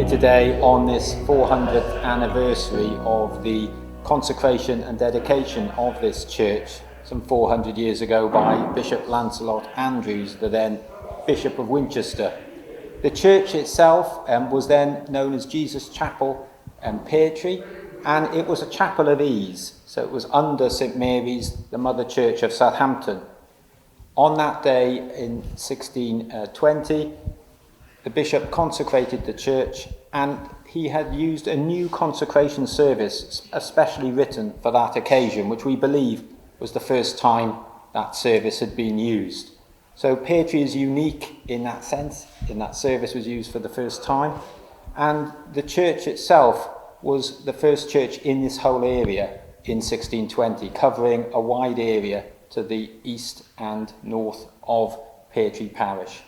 today on this 400th anniversary of the consecration and dedication of this church some 400 years ago by Bishop Lancelot Andrews, the then Bishop of Winchester. The church itself was then known as Jesus Chapel and Pear Tree, and it was a chapel of ease, so it was under St Mary's, the Mother Church of Southampton. On that day in 1620, the bishop consecrated the church, and he had used a new consecration service especially written for that occasion, which we believe was the first time that service had been used. So Pear Tree is unique in that sense, in that service was used for the first time, and the church itself was the first church in this whole area in 1620, covering a wide area to the east and north of Pear Tree Parish.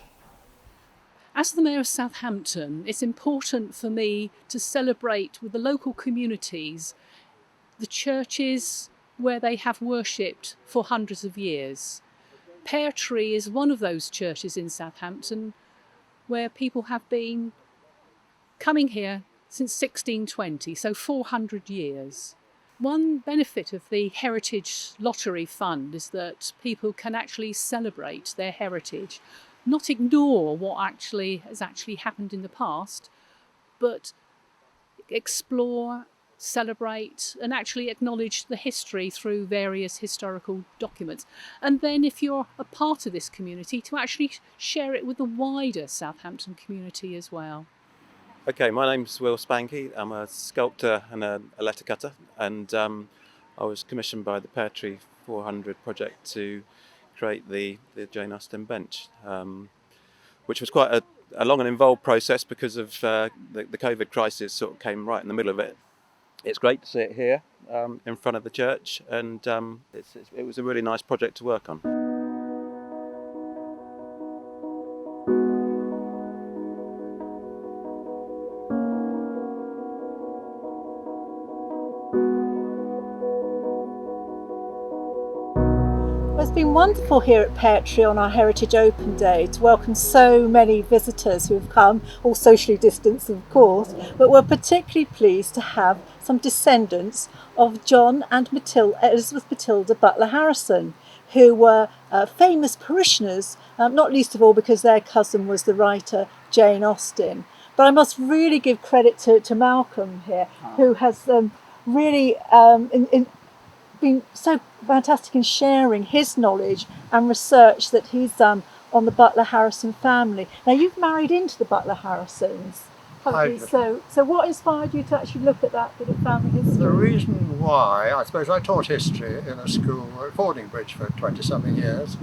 As the Mayor of Southampton, it's important for me to celebrate with the local communities the churches where they have worshipped for hundreds of years. Pear Tree is one of those churches in Southampton where people have been coming here since 1620, so 400 years. One benefit of the Heritage Lottery Fund is that people can actually celebrate their heritage, not ignore what has actually happened in the past, but explore, celebrate, and actually acknowledge the history through various historical documents. And then if you're a part of this community, to actually share it with the wider Southampton community as well. Okay, my name's Will Spanky. I'm a sculptor and a letter cutter, and I was commissioned by the Pear Tree 400 project to create the Jane Austen bench, which was quite a long and involved process because of the COVID crisis sort of came right in the middle of it. It's great to see it here in front of the church, and it was a really nice project to work on. It's been wonderful here at Pear Tree on our Heritage Open Day to welcome so many visitors who have come, all socially distanced of course, but we're particularly pleased to have some descendants of John and Elizabeth Matilda Butler Harrison, who were famous parishioners, not least of all because their cousin was the writer Jane Austen. But I must really give credit to Malcolm here, who has really been so fantastic in sharing his knowledge and research that he's done on the Butler Harrison family. Now you've married into the Butler Harrisons, haven't you? So what inspired you to actually look at that bit of family history? The reason why, I suppose I taught history in a school at Fordingbridge for 20-something years.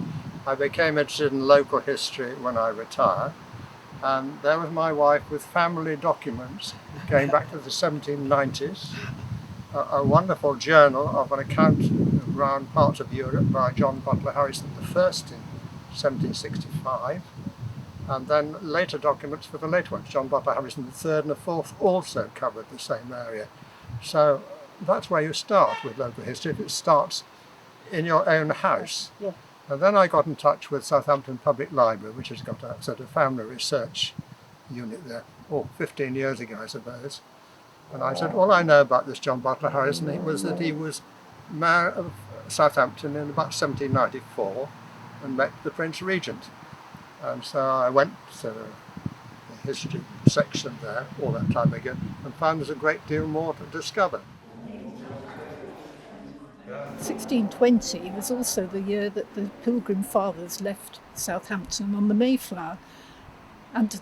I became interested in local history when I retired, and there was my wife with family documents going back to the 1790s. A wonderful journal of an account around parts of Europe by John Butler Harrison I in 1765, and then later documents for the later ones. John Butler Harrison III and IV also covered the same area. So that's where you start with local history, if it starts in your own house. Yeah. And then I got in touch with Southampton Public Library, which has got a sort of family research unit there, 15 years ago I suppose. And I said, all I know about this John Butler Harrison was that he was mayor of Southampton in about 1794 and met the Prince Regent. And so I went to the history section there all that time ago and found there's a great deal more to discover. 1620 was also the year that the Pilgrim Fathers left Southampton on the Mayflower, and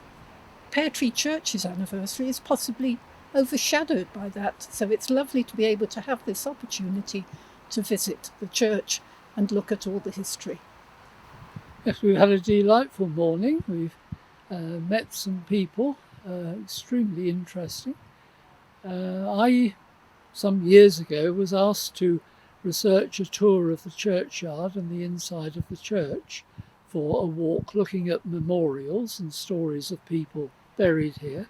Pear Tree Church's anniversary is possibly overshadowed by that, so it's lovely to be able to have this opportunity to visit the church and look at all the history. Yes, we've had a delightful morning. We've met some people, extremely interesting. I, some years ago, was asked to research a tour of the churchyard and the inside of the church for a walk looking at memorials and stories of people buried here.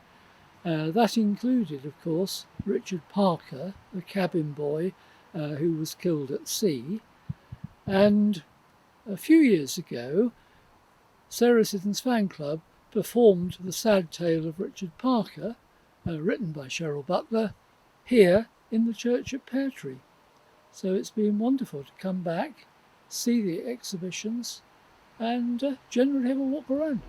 That included, of course, Richard Parker, the cabin boy who was killed at sea. And a few years ago, Sarah Siddons Fan Club performed the sad tale of Richard Parker written by Cheryl Butler, here in the church at Pear Tree. So it's been wonderful to come back, see the exhibitions, and generally have a walk around.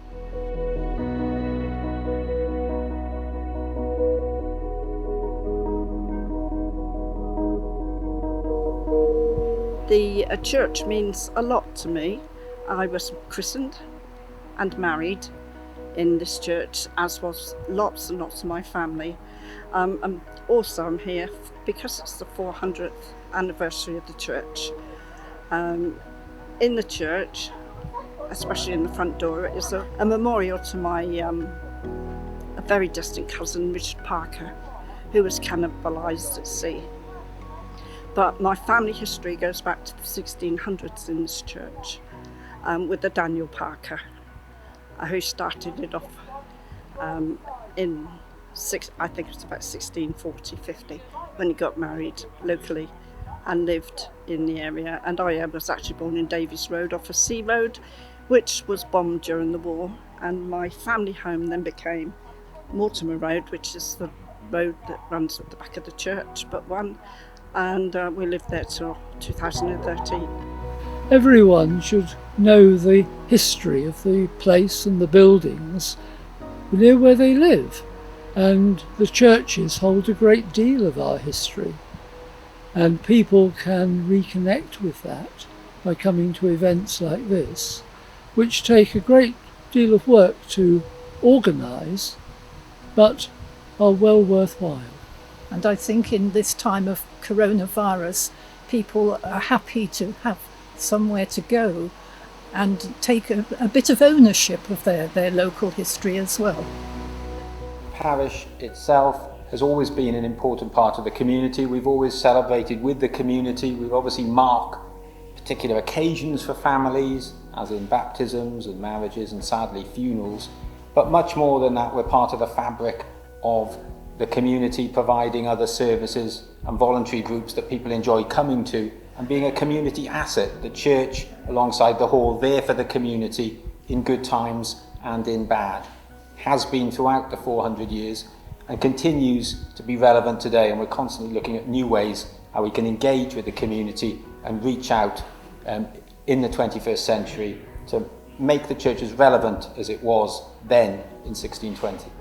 The church means a lot to me. I was christened and married in this church, as was lots and lots of my family. And also I'm here because it's the 400th anniversary of the church. In the church, especially in the front door, is a memorial to my a very distant cousin, Richard Parker, who was cannibalised at sea. But my family history goes back to the 1600s in this church, with the Daniel Parker, who started it off in I think it was about 1640-50, when he got married locally and lived in the area. And I was actually born in Davies Road off a sea road, which was bombed during the war. And my family home then became Mortimer Road, which is the road that runs at the back of the church, but one. And we lived there till 2013. Everyone should know the history of the place and the buildings near where they live, and the churches hold a great deal of our history, and people can reconnect with that by coming to events like this, which take a great deal of work to organise, but are well worthwhile. And I think in this time of coronavirus, people are happy to have somewhere to go and take a bit of ownership of their local history as well. Parish itself has always been an important part of the community. We've always celebrated with the community. We obviously mark particular occasions for families, as in baptisms and marriages and sadly funerals. But much more than that, we're part of the fabric of the community, providing other services and voluntary groups that people enjoy coming to, and being a community asset, the church alongside the hall, there for the community in good times and in bad. Has been throughout the 400 years and continues to be relevant today, and we're constantly looking at new ways how we can engage with the community and reach out in the 21st century to make the church as relevant as it was then in 1620.